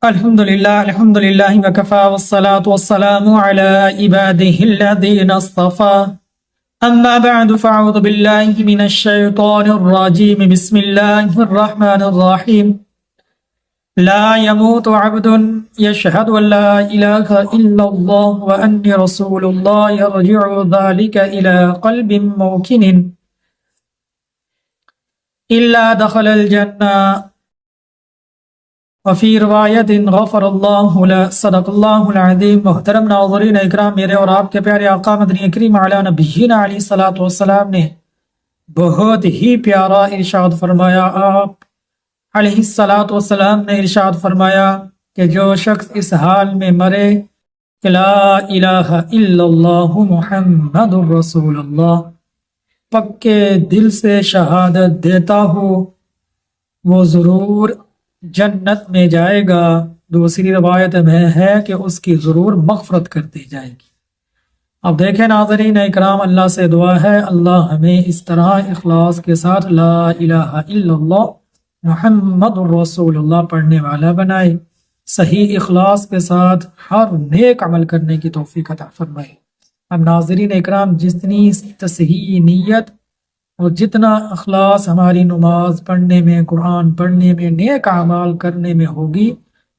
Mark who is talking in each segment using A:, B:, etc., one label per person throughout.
A: الحمد للہ وکفا والصلاة والسلام علی عباده الذین اصطفى اما بعد فاعوذ باللہ من الشیطان الرجیم بسم اللہ الرحمن الرحیم لا يموت عبد يشهد ان لا اله الا اللہ وان رسول اللہ يرجع ذلك الى قلب موقن الا دخل الجنہ وفی روایت غفر اللہ له صدق اللہ العظیم۔ محترم ناظرین اکرام، میرے اور آپ کے پیارے آقا مدنی کریم علی نبینا علیہ الصلوۃ والسلام نے بہت ہی پیارا ارشاد فرمایا۔ آپ علیہ الصلوۃ والسلام نے ارشاد فرمایا کہ جو شخص اس حال میں مرے کہ لا الہ الا اللہ محمد رسول اللہ، پکے دل سے شہادت دیتا ہو، وہ ضرور جنت میں جائے گا۔ دوسری روایت میں ہے کہ اس کی ضرور مغفرت کر دی جائے گی۔ اب دیکھیں ناظرین اکرام، اللہ سے دعا ہے اللہ ہمیں اس طرح اخلاص کے ساتھ لا الہ الا اللہ محمد الرسول اللہ پڑھنے والا بنائے، صحیح اخلاص کے ساتھ ہر نیک عمل کرنے کی توفیق عطا فرمائے۔ اب ناظرین اکرام، جتنی تصحیح نیت اور جتنا اخلاص ہماری نماز پڑھنے میں، قرآن پڑھنے میں، نیک اعمال کرنے میں ہوگی،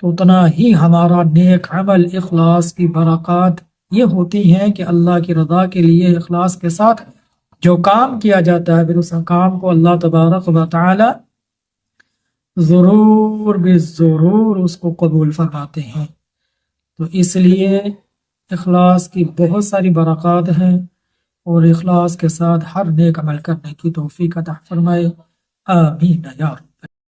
A: تو اتنا ہی ہمارا نیک عمل، اخلاص کی برکات یہ ہوتی ہیں کہ اللہ کی رضا کے لیے اخلاص کے ساتھ جو کام کیا جاتا ہے، پھر اس کام کو اللہ تبارک و تعالی ضرور بھی ضرور اس کو قبول فرماتے ہیں۔ تو اس لیے اخلاص کی بہت ساری برکات ہیں، اور اخلاص کے ساتھ ہر نیک عمل کرنے کی توفیق عطا فرمائے، آمین یا رب۔